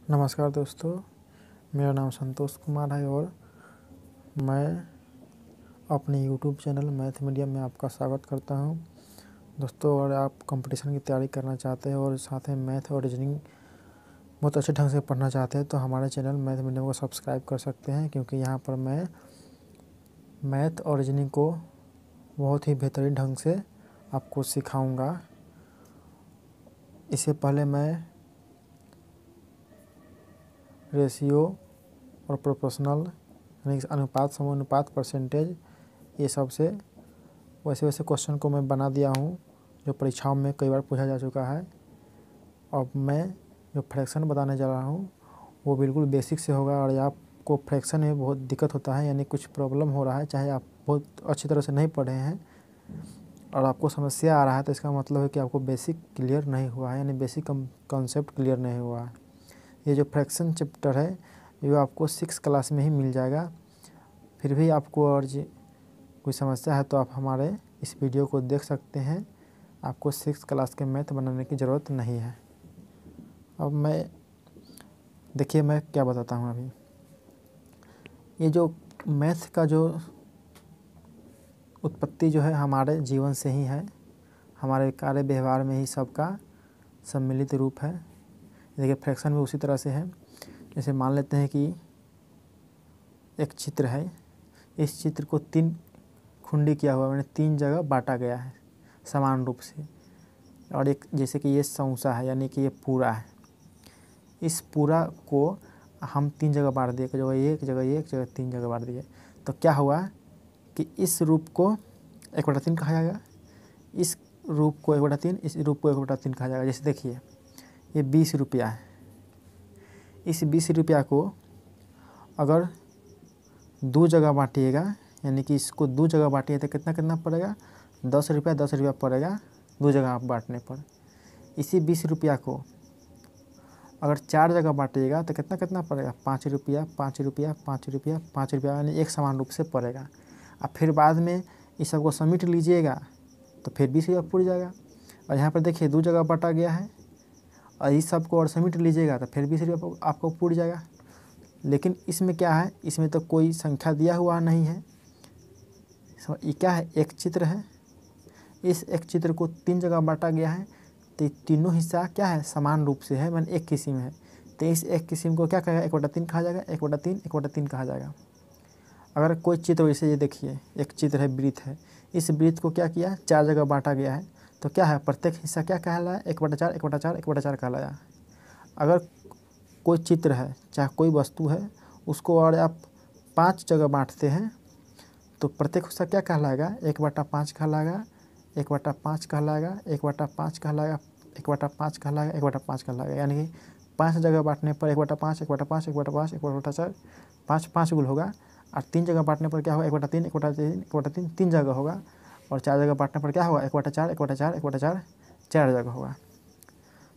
नमस्कार दोस्तों, मेरा नाम संतोष कुमार है और मैं अपने YouTube चैनल मैथ मीडियम में आपका स्वागत करता हूं। दोस्तों, अगर आप कंपटीशन की तैयारी करना चाहते हैं और साथ में मैथ और रीजनिंग बहुत अच्छे ढंग से पढ़ना चाहते हैं तो हमारे चैनल मैथ मीडियम को सब्सक्राइब कर सकते हैं, क्योंकि यहाँ पर मैं मैथ और रीजनिंग को बहुत ही बेहतरीन ढंग से आपको सिखाऊँगा। इससे पहले मैं रेशियो और प्रोपोर्शनल यानी कि अनुपात, समानुपात, परसेंटेज, ये सब से वैसे क्वेश्चन को मैं बना दिया हूँ जो परीक्षाओं में कई बार पूछा जा चुका है। अब मैं जो फ्रैक्शन बताने जा रहा हूँ वो बिल्कुल बेसिक से होगा और आपको फ्रैक्शन में बहुत दिक्कत होता है, यानी कुछ प्रॉब्लम हो रहा है, चाहे आप बहुत अच्छी तरह से नहीं पढ़े हैं और आपको समस्या आ रहा है, तो इसका मतलब है कि आपको बेसिक क्लियर नहीं हुआ है, यानी बेसिक कॉन्सेप्ट क्लियर नहीं हुआ है। ये जो फ्रैक्शन चैप्टर है ये आपको 6 क्लास में ही मिल जाएगा। फिर भी आपको और कोई समस्या है तो आप हमारे इस वीडियो को देख सकते हैं। आपको 6 क्लास के मैथ बनाने की ज़रूरत नहीं है। अब देखिए मैं क्या बताता हूँ अभी। ये जो मैथ का जो उत्पत्ति जो है हमारे जीवन से ही है, हमारे कार्य व्यवहार में ही सबका सम्मिलित रूप है। देखिए फ्रैक्शन भी उसी तरह से है। जैसे मान लेते हैं कि एक चित्र है, इस चित्र को 3 खुंडी किया हुआ, मैंने 3 जगह बांटा गया है समान रूप से। और एक जैसे कि ये सौंसा है, यानी कि ये पूरा है, इस पूरा को हम 3 जगह बांट दिए, एक जगह ये, एक जगह ये, एक जगह 3 जगह बांट दिए। तो क्या हुआ कि इस रूप को 1/3 कहा जाएगा, इस रूप को 1/3, इस रूप को 1/3 कहा जाएगा। जैसे देखिए ये 20 रुपया है, इस 20 रुपया को अगर 2 जगह बांटिएगा, यानी कि इसको 2 जगह बांटिए तो कितना पड़ेगा, 10 रुपया पड़ेगा 2 जगह आप बांटने पर। इसी 20 रुपया को अगर 4 जगह बांटिएगा तो कितना पड़ेगा, 5 रुपया, 5 रुपया, 5 रुपया, 5 रुपया, यानी एक समान रूप से पड़ेगा। अब फिर बाद में इस सबको समेट लीजिएगा तो फिर 20 रुपया पूर जाएगा। और यहाँ पर देखिए 2 जगह बांटा गया है और इस सबको और समेट लीजिएगा तो फिर 20 रुपया आपको पूर जाएगा। लेकिन इसमें क्या है, इसमें तो कोई संख्या दिया हुआ नहीं है। ये क्या है, एक चित्र है, इस एक चित्र को 3 जगह बांटा गया है तो तीनों हिस्सा क्या है, समान रूप से है, मैंने एक किस्म है। तो इस एक किस्म को क्या कहेगा, 1/3 कहा जाएगा, 1/3 कहा जाएगा। अगर कोई चित्र, वैसे ये देखिए एक चित्र है, वृत्त है, इस वृत्त को क्या किया, 4 जगह बांटा गया है, तो क्या है, प्रत्येक हिस्सा क्या कहलाया, 1/4, 1/4, 1/4 कहलाया। अगर कोई चित्र है, चाहे कोई वस्तु है, उसको और आप 5 जगह बांटते हैं तो प्रत्येक हिस्सा क्या कहलाएगा, 1/5 कहलाएगा, 1/5 कहलाएगा, 1/5 कहलाएगा, 1/5 कहलाएगा, 1/5 कहलाएगा। यानी कि 5 जगह बांटने पर 1/5, 1/5, 1/5, 1/4, 5 गुल होगा। और 3 जगह बांटने पर क्या होगा, 1/3, 1/3, 1/3, 3 जगह होगा। और 4 जगह बांटने पर क्या होगा, 1/4, 1/4, 1/4, 4 जगह होगा।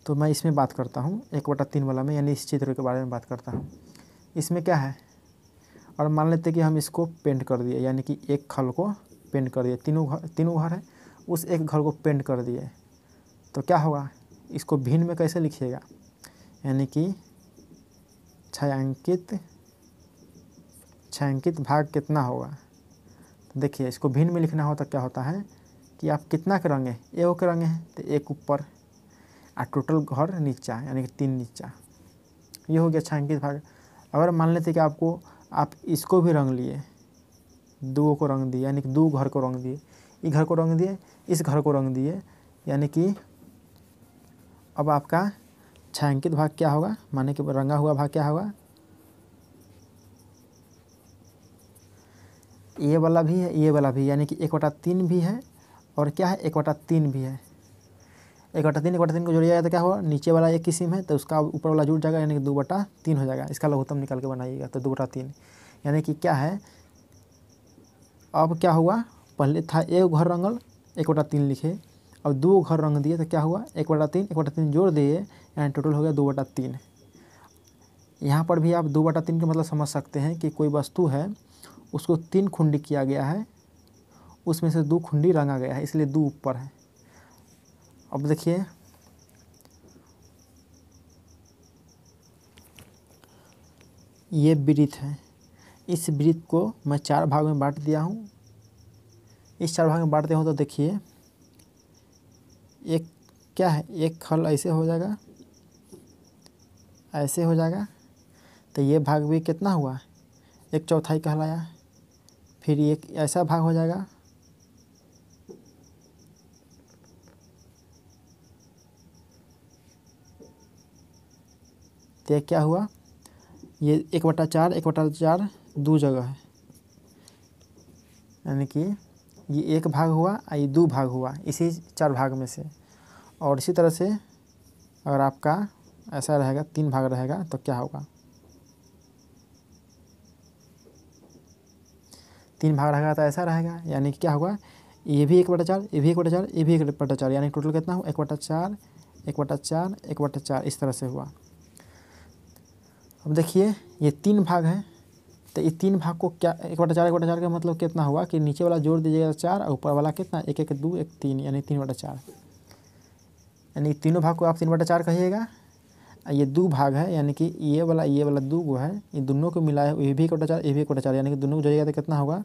तो मैं इसमें बात करता हूँ 1/3 वाला में, यानी इस चित्र के बारे में बात करता हूँ। इसमें क्या है, और मान लेते कि हम इसको पेंट कर दिए, यानी कि एक खल को पेंट कर दिए, तीनों घर है, उस एक घर को पेंट कर दिए, तो क्या होगा, इसको भिन्न में कैसे लिखिएगा, यानी कि छायांकित भाग कितना होगा। तो देखिए इसको भिन्न में लिखना हो तो क्या होता है कि आप कितना के रंगे, एगो के रंगे हैं तो एक ऊपर और टोटल घर नीचा, यानी कि 3 नीचा, ये हो गया छायांकित भाग। अगर मान लेते कि आप इसको भी रंग लिए, 2 को रंग दिए, यानी कि 2 घर को रंग दिए, इस घर को रंग दिए, इस घर को रंग दिए, यानी कि अब आपका छायांकित भाग क्या होगा, माने कि रंगा हुआ भाग क्या होगा, ये वाला भी है, ये वाला भी, यानी कि 1/3 भी है और क्या है, 1/3 भी है। 1/3 को जोड़िएगा तो क्या होगा, नीचे वाला एक किस्म है तो उसका ऊपर वाला जुड़ जाएगा, यानी कि 2/3 हो जाएगा। इसका लघुत्तम निकाल के बनाइएगा तो 2/3, यानी कि क्या है, अब क्या हुआ, पहले था एक घर रंगल 1/3 लिखे, अब 2 घर रंग दिए तो क्या हुआ, 1/3 जोड़ दिए, यानी टोटल हो गया 2/3। यहाँ पर भी आप 2/3 का मतलब समझ सकते हैं कि कोई वस्तु है, उसको 3 खुंडी किया गया है, उसमें से 2 खुंडी रंगा गया है, इसलिए 2 ऊपर है। अब देखिए ये वृत्त है, इस वृत्त को मैं 4 भाग में बांट दिया हूँ। इस 4 भाग में बांट दिया हूँ तो देखिए एक क्या है, एक खल ऐसे हो जाएगा, ऐसे हो जाएगा, तो ये भाग भी कितना हुआ, 1/4 कहलाया। फिर एक ऐसा भाग हो जाएगा, तो ये क्या हुआ, ये 1/4 1/4 दो जगह है, यानी कि ये एक भाग हुआ और ये 2 भाग हुआ इसी 4 भाग में से। और इसी तरह से अगर आपका ऐसा रहेगा 3 भाग रहेगा तो क्या होगा, 3 भाग रहेगा तो ऐसा रहेगा, यानी कि क्या होगा, ये भी 1/4, ये भी 1/4, ये भी 1/4, यानी टोटल कितना हुआ 1/4 1/4 1/4, इस तरह से हुआ। अब देखिए ये 3 भाग हैं, तो ये 3 भाग को क्या 1/4 1/4 का मतलब कितना हुआ कि नीचे वाला जोड़ दीजिएगा 4 और ऊपर वाला कितना 1 1 2 1 3, यानी 3/4, यानी तीनों भाग को आप 3/4 कहिएगा। ये 2 भाग है, यानी कि ये वाला 2 गो है, ये दोनों को मिला है, ये भी 1/4 ये भी 1/4, यानी कि दोनों को जोड़िएगा तो कितना होगा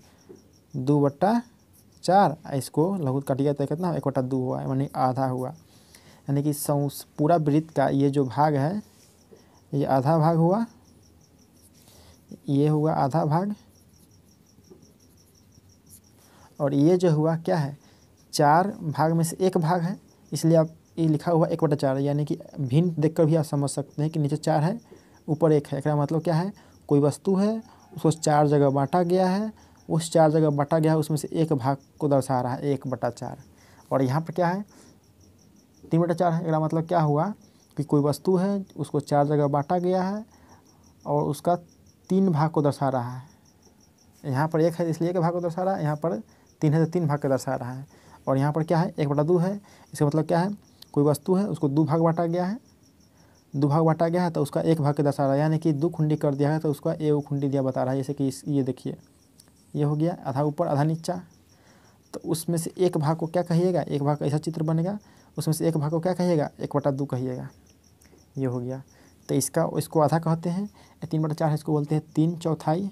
2/4, इसको लघु काटिएगा तो कितना 1/2 हुआ, यानी आधा हुआ। यानी कि पूरा वृत्त का ये जो भाग है ये आधा भाग हुआ, ये हुआ आधा भाग, और ये जो हुआ क्या है 4 भाग में से एक भाग है, इसलिए आप ये लिखा हुआ 1/4, यानी कि भिन्न देखकर भी आप समझ सकते हैं कि नीचे 4 है ऊपर 1 है। इसका मतलब क्या है, कोई वस्तु है उसको 4 जगह बांटा गया है, उस 4 जगह बांटा गया है उसमें से एक भाग को दर्शा रहा है 1/4। और यहाँ पर क्या है 3/4 है। इसका मतलब क्या हुआ कि कोई वस्तु है उसको 4 जगह बांटा गया है और उसका 3 भाग को दर्शा रहा है। यहाँ पर 1 है इसलिए 1 भाग को दर्शा रहा है, यहाँ पर 3 है तो 3 भाग को दर्शा रहा है। और यहाँ पर क्या है 1/2 है, इसका मतलब क्या है कोई वस्तु है उसको 2 भाग बांटा गया है, 2 भाग बांटा गया है तो उसका 1 भाग के दर्शा रहा है, यानी कि 2 खुंडी कर दिया है तो उसका 1 खुंडी दिया बता रहा है। जैसे कि ये देखिए ये हो गया आधा ऊपर आधा नीचा, तो उसमें से एक भाग को क्या कहिएगा, एक भाग का ऐसा चित्र बनेगा, उसमें से एक भाग को क्या कहिएगा 1/2 कहिएगा, ये हो गया। तो इसको आधा कहते हैं, 3/4 है इसको बोलते हैं 3/4,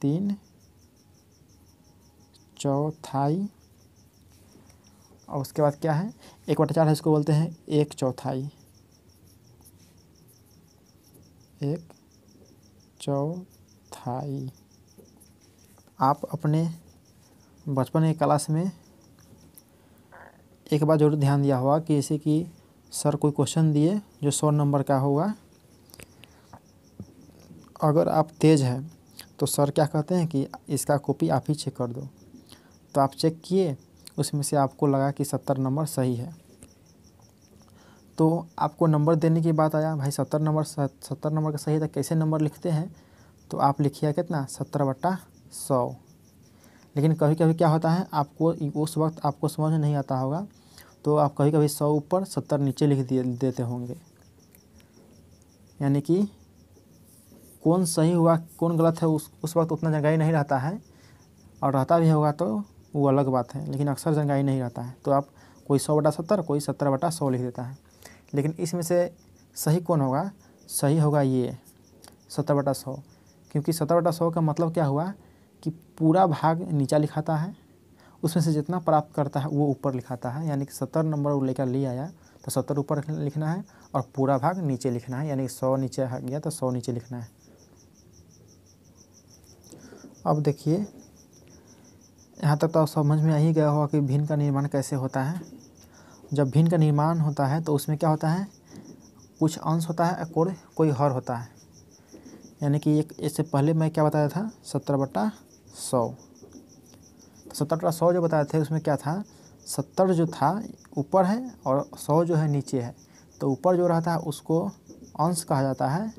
3/4। और उसके बाद क्या है 1/4 है इसको बोलते हैं 1/4, 1/4। आप अपने बचपन की क्लास में एक बार जरूर ध्यान दिया होगा कि जैसे कि सर कोई क्वेश्चन दिए जो 100 नंबर का होगा, अगर आप तेज़ है तो सर क्या कहते हैं कि इसका कॉपी आप ही चेक कर दो, तो आप चेक किए, उसमें से आपको लगा कि 70 नंबर सही है, तो आपको नंबर देने की बात आया, भाई 70 नंबर का सही है तो कैसे नंबर लिखते हैं, तो आप लिखिए कितना 70/100। लेकिन कभी कभी क्या होता है आपको उस वक्त आपको समझ में नहीं आता होगा, तो आप कभी कभी 100 ऊपर 70 नीचे लिख देते होंगे, यानी कि कौन सही हुआ कौन गलत है उस वक्त उतना जानकारी नहीं रहता है, और रहता भी होगा तो वो अलग बात है, लेकिन अक्सर जानकारी नहीं रहता है, तो आप कोई 100/70 कोई 70/100 लिख देता है। लेकिन इसमें से सही कौन होगा, सही होगा ये 70/100, क्योंकि 70/100 का मतलब क्या हुआ कि पूरा भाग नीचा लिखाता है, उसमें से जितना प्राप्त करता है वो ऊपर लिखाता है, यानी कि 70 नंबर वो लेकर ले आया तो 70 ऊपर लिखना है और पूरा भाग नीचे लिखना है, यानी कि 100 नीचे गया तो 100 नीचे लिखना है। अब देखिए यहाँ तक तो समझ में आ ही गया होगा कि भिन्न का निर्माण कैसे होता है। जब भिन्न का निर्माण होता है तो उसमें क्या होता है, कुछ अंश होता है और कोई हर होता है, यानी कि एक इससे पहले मैं क्या बताया था 70/100, तो 70/100 जो बताए थे उसमें क्या था 70 जो था ऊपर है और 100 जो है नीचे है, तो ऊपर जो रहता है उसको अंश कहा जाता है,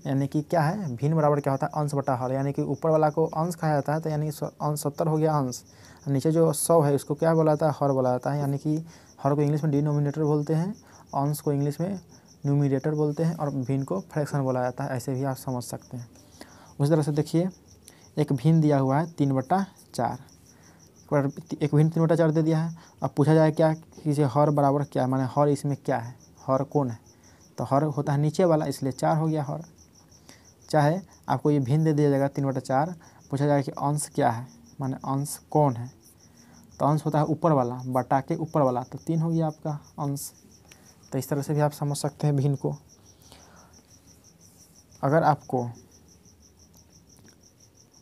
यानी कि क्या है भिन्न बराबर क्या होता है अंश बटा हर, यानी कि ऊपर वाला को अंश कहा जाता है, तो यानी अंश 70 हो गया अंश, नीचे जो 100 है उसको क्या बोला जाता है हर बोला जाता है, यानी कि हर को इंग्लिश में डिनोमिनेटर बोलते हैं, अंश को इंग्लिश में न्यूमिरेटर बोलते हैं और भिन्न को फ्रैक्शन बोला जाता है, ऐसे भी आप समझ सकते हैं। उसी तरह से देखिए एक भिन्न दिया हुआ है 3/4, एक भिन्न 3/4 दे दिया है। अब पूछा जाए क्या कि हर बराबर क्या, माने हर इसमें क्या है, हर कौन है, तो हर होता है नीचे वाला इसलिए 4 हो गया हर। चाहे आपको ये भिन्न दे दिया जाएगा 3/4, पूछा जाएगा कि अंश क्या है, माने अंश कौन है। तो अंश होता है ऊपर वाला, बटा के ऊपर वाला, तो 3 हो गया आपका अंश। तो इस तरह से भी आप समझ सकते हैं भिन्न को। अगर आपको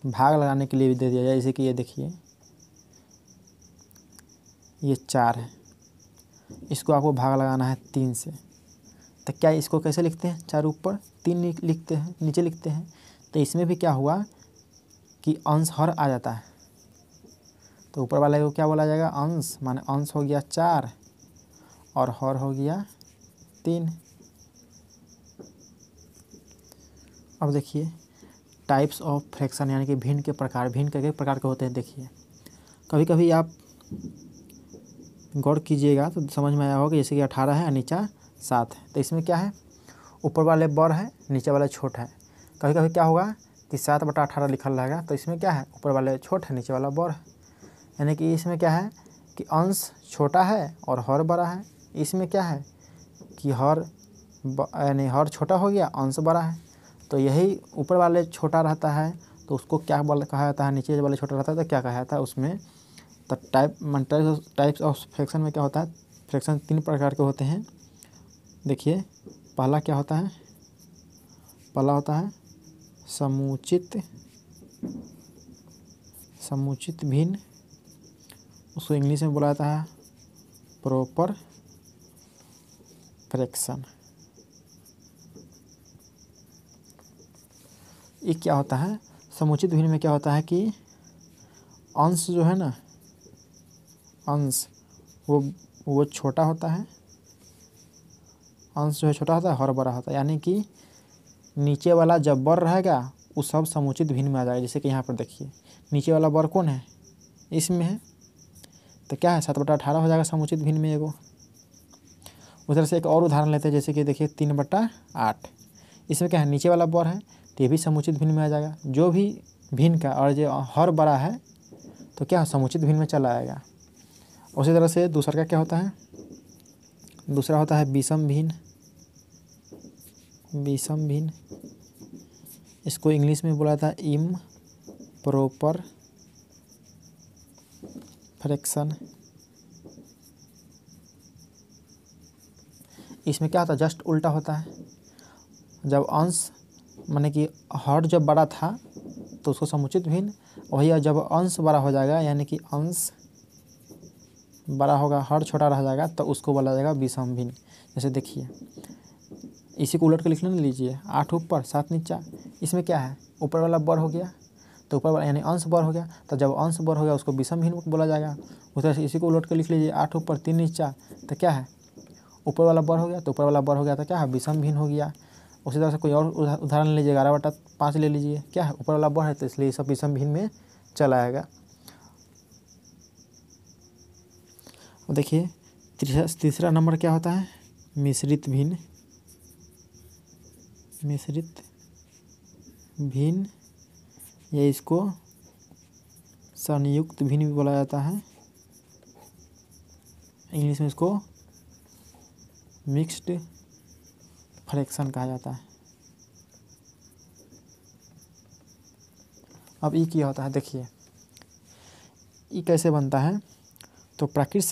भाग लगाने के लिए भी दे दिया जाए, जैसे कि ये देखिए ये 4 है, इसको आपको भाग लगाना है 3 से, तो क्या इसको कैसे लिखते हैं, 4 ऊपर 3 लिखते हैं, नीचे लिखते हैं। तो इसमें भी क्या हुआ कि अंश हर आ जाता है, तो ऊपर वाले को क्या बोला जाएगा, अंश, माने अंश हो गया 4 और हर हो गया 3। अब देखिए टाइप्स ऑफ फ्रैक्शन, यानी कि भिन्न के प्रकार। भिन्न कई प्रकार के होते हैं। देखिए कभी कभी आप गौर कीजिएगा तो समझ में आया होगा, जैसे कि 18 है और नीचा 7 है, तो इसमें क्या है, ऊपर वाले बड़ है, नीचे वाला छोट है। कभी कभी क्या होगा कि 7/18 लिखल रहेगा, तो इसमें क्या है, ऊपर वाले छोट है, नीचे वाला बड़ है। यानी कि इसमें क्या है कि अंश छोटा है और हर बड़ा है। इसमें क्या है कि यानी हर छोटा हो गया, अंश बड़ा है। तो यही ऊपर वाले छोटा रहता है तो उसको क्या कहा जाता है, नीचे वाले छोटा रहता है तो क्या कहा जाता है उसमें। तो टाइप्स ऑफ फ्रैक्शन में क्या होता है, फ्रैक्शन 3 प्रकार के होते हैं। देखिए पहला क्या होता है, पहला होता है समुचित भिन्न, उसको इंग्लिश में बोला जाता है प्रॉपर फ्रैक्शन। ये क्या होता है, समुचित भिन्न में क्या होता है कि अंश जो है ना, अंश वो छोटा होता है, अंश जो है छोटा होता है, हर बड़ा होता है। यानी कि नीचे वाला जब बड़ रहेगा वो सब समुचित भिन्न में आ जाएगा। जैसे कि यहाँ पर देखिए नीचे वाला बड़ कौन है, इसमें है, तो क्या है 7/18 हो जाएगा समुचित भिन्न में एगो। उधर से एक और उदाहरण लेते हैं, जैसे कि देखिए 3/8, इसमें क्या है, नीचे वाला बड़ है तो ये भी समुचित भिन्न में आ जाएगा। जो भी भिन्न का और जो हर बड़ा है तो क्या समुचित भिन्न में चला आएगा। उसी तरह से दूसरा का क्या होता है, दूसरा होता है विषम भिन्न। विषम भिन्न, इसको इंग्लिश में बोला था इम्प्रॉपर फ्रैक्शन। इसमें क्या होता है, जस्ट उल्टा होता है। जब अंश माने कि हर जब बड़ा था तो उसको समुचित भिन्न, वही जब अंश बड़ा हो जाएगा यानी कि अंश बड़ा होगा, हर छोटा रह जाएगा, तो उसको बोला जाएगा विषम भिन्न। जैसे देखिए इसी को उलट के लिख लीजिए, 8 ऊपर 7 नीचा। इसमें क्या है, ऊपर वाला बड़ हो गया तो ऊपर वाला यानी अंश बड़ हो गया, तो जब अंश बड़ हो गया उसको विषम भिन्न बोला जाएगा। उस तरह से इसी को उलट के लिख लीजिए, 8 ऊपर 3 नीचा, तो क्या है, ऊपर वाला बड़ हो गया तो ऊपर वाला बड़ हो गया तो क्या है, विषम भिन्न हो गया। उसी तरह से कोई और उदाहरण लीजिए, 11/5 ले लीजिए, क्या है, ऊपर वाला बड़ है तो इसलिए ये सब विषम भिन्न में चला आएगा। देखिए तीसरा नंबर क्या होता है, मिश्रित भिन्न। मिश्रित भिन्न या इसको संयुक्त भिन्न भी बोला जाता है, इंग्लिश में इसको मिक्स्ड फ्रैक्शन कहा जाता है। अब ये क्या होता है, देखिए ये कैसे बनता है। तो प्राकृत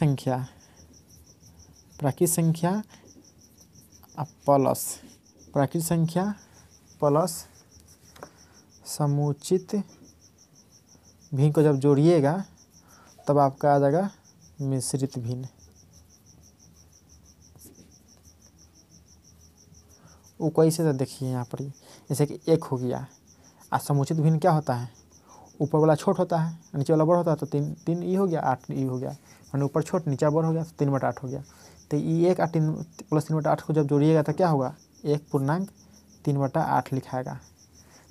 संख्या प्लस समुचित भिन्न को जब जोड़िएगा तब आपका आ जाएगा मिश्रित भिन्न। वो कैसे, तो देखिए यहाँ पर जैसे कि 1 हो गया, समुचित भिन्न क्या होता है, ऊपर वाला छोट होता है नीचे वाला बड़ होता है, तो 3 ई हो गया, 8 ई हो गया, यानी ऊपर छोट नीचा बड़ हो गया, तो 3/8 हो गया। तो ये 1 प्लस 3/8 को जब जोड़िएगा तो क्या होगा, 1.3/8 लिखाएगा।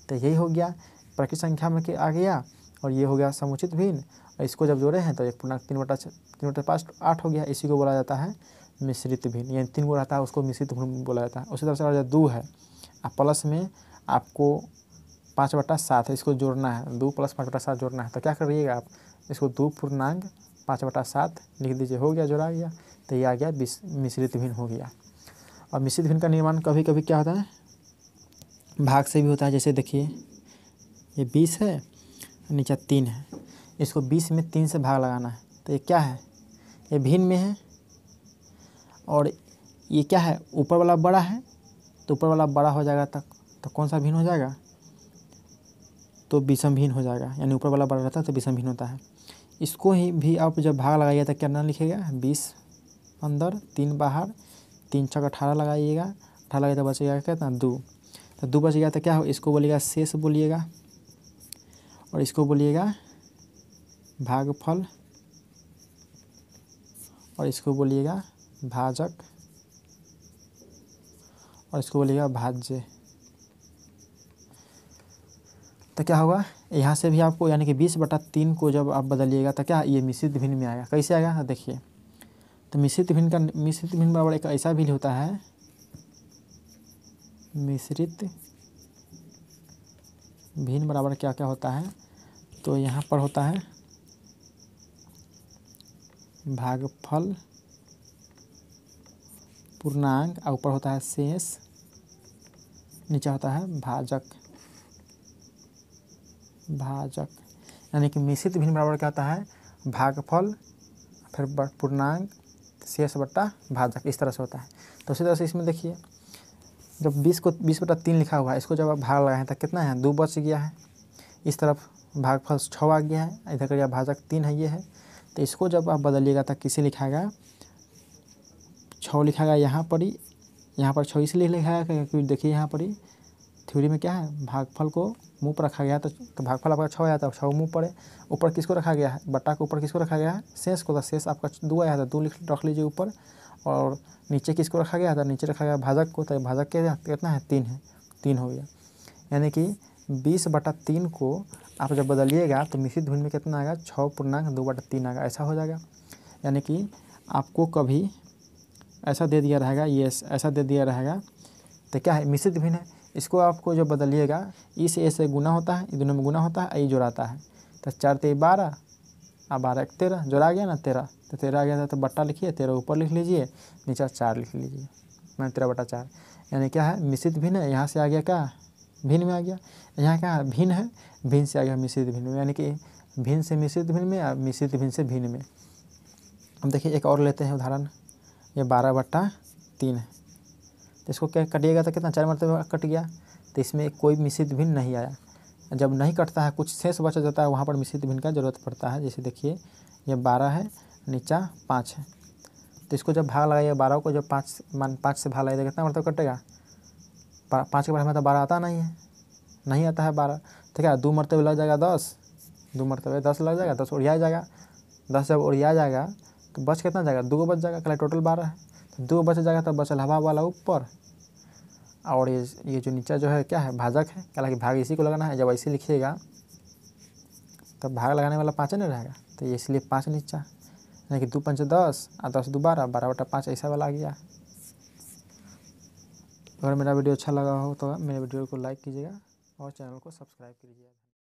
तो यही हो गया प्राकृत संख्या में आ गया, और ये हो गया समुचित भिन्न, और इसको जब जोड़े हैं तो 1.3/8 हो गया। इसी को बोला जाता है मिश्रित भिन्न, यानी 3 गो रहता है उसको मिश्रित भिन्न बोला जाता है। उसी तरह से अगर 2 है, प्लस में आपको 5/7 है, इसको जोड़ना है, 2 + 5/7 जोड़ना है, तो क्या करिएगा आप, इसको 2.5/7 लिख दीजिए, हो गया, जोड़ा गया, तो ये आ गया मिश्रित भिन्न हो गया। और मिश्रित भिन्न का निर्माण कभी कभी क्या होता है, भाग से भी होता है। जैसे देखिए ये 20 है, नीचे 3 है, इसको 20 में 3 से भाग लगाना है। तो ये क्या है, ये भिन्न में है, और ये क्या है, ऊपर वाला बड़ा है, तो ऊपर वाला बड़ा हो जाएगा तक, तो कौन सा भिन्न हो जाएगा, तो विषम भिन्न हो जाएगा। यानी ऊपर वाला बड़ा रहता है तो विषम भिन्न होता है। इसको ही भी आप जब भाग लगाइएगा तो क्या ना लिखेगा, 20 अंदर 3 बाहर, 3 छक 18 लगाइएगा, 18 लगाइए तो बचेगा कितना 2, तो 2 बच गया तो क्या हो, इसको बोलिएगा शेष बोलिएगा, और इसको बोलिएगा भागफल, और इसको बोलिएगा भाजक, और इसको बोलिएगा भाज्य। तो क्या होगा, यहाँ से भी आपको यानी कि 20/3 को जब आप बदलिएगा तो क्या, ये मिश्रित भिन्न में आएगा। कैसे आएगा देखिए, तो मिश्रित भिन्न बराबर एक ऐसा भिन्न होता है, मिश्रित भिन्न बराबर क्या क्या होता है, तो यहाँ पर होता है भागफल पूर्णांक, और ऊपर होता है शेष, नीचे होता है भाजक। यानी कि मिश्रित भिन्न बराबर क्या होता है, भागफल फिर पूर्णांक शेष बट्टा भाजक, इस तरह से होता है। तो उसी तरह से इसमें देखिए, जब 20 को 20/3 लिखा हुआ है, इसको जब आप भाग लगाए तो कितना है, 2 बच गया है। इस तरफ भागफल 6 आ गया है, इधर करिए भाजक 3 है, ये है। तो इसको जब आप बदलिएगा तो किसे लिखाएगा, 6 लिखाएगा यहाँ पर ही, यहाँ पर 6 इसलिए लिखा है क्योंकि देखिए यहाँ पर ही थ्योरी में क्या है, भागफल को मुँह पर रखा गया है, तो भागफल आपका 6 आया था, 6 मुँह पर है। ऊपर किसको रखा गया है, बट्टा के ऊपर किसको रखा गया है, शेष को, तो शेष आपका 2 आया था, 2 रख लीजिए ऊपर, और नीचे किसको रखा गया था, नीचे रखा गया भाजक को, तो भाजक के कितना है, 3 है, 3 हो गया। यानी कि 20/3 को आप जब बदलिएगा तो मिश्रित भिन्न में कितना आएगा, 6 पूर्णांक 2/3 आएगा, ऐसा हो जाएगा। यानी कि आपको कभी ऐसा दे दिया रहेगा, ये ऐसा दे दिया रहेगा, तो क्या है, मिश्रित भिन्न है। इसको आपको जब बदलिएगा, इस ए से गुना होता है, दोनों में गुना होता है, ए जोड़ाता है, तो 4 × 3 = 12, और 12 × 13 जोड़ा गया ना 13, तो 13 आ गया था, तो बट्टा लिखिए, 13 ऊपर लिख लीजिए, नीचे 4 लिख लीजिए, मैं 13/4। यानी क्या है, मिश्रित भिन्न है, यहाँ से आ गया क्या, भिन्न में आ गया। यहाँ क्या है, भिन्न है, भिन्न से आ गया मिश्रित भिन्न में, यानी कि भिन्न से मिश्रित भिन्न में, और मिश्रित भिन्न से भिन्न में। अब देखिए एक और लेते हैं उदाहरण, ये 12/3 है, तो इसको क्या कटिएगा तो कितना, 4 मरतबा कट गया, तो इसमें कोई मिश्रित भिन्न नहीं आया। जब नहीं कटता है, कुछ शेष बच जाता है, वहाँ पर मिश्रित भिन्न का जरूरत पड़ता है। जैसे देखिए ये 12 है, नीचा 5 है, तो इसको जब भाग लगाइए, 12 को जब 5 से भाग लगाइए तो कितना मरतबा कटेगा, 5 के बाद में तो 12 आता नहीं आता है 12, तो क्या 2 मरतबे लग जाएगा 10, 2 मरतबे 10 लग जाएगा, 10 उड़िया जाएगा, 10 जब उड़िया जाएगा तो बच कितना जाएगा, 2 बच जाएगा, कल टोटल 12 है, तो 2 बच जाएगा, तब बचल हवा वाला ऊपर, और ये जो नीचा जो है क्या है, भाजक है, हालांकि भाग इसी को लगाना है। जब ऐसे लिखिएगा तब भाग लगाने वाला 5 नहीं रहेगा, तो ये इसलिए 5 नीचा, यानी कि 2 × 5 = 10, और 10 × 2 = 12, 12/5 ऐसा वाला आ गया। अगर मेरा वीडियो अच्छा लगा हो तो मेरे वीडियो को लाइक कीजिएगा और चैनल को सब्सक्राइब कीजिएगा।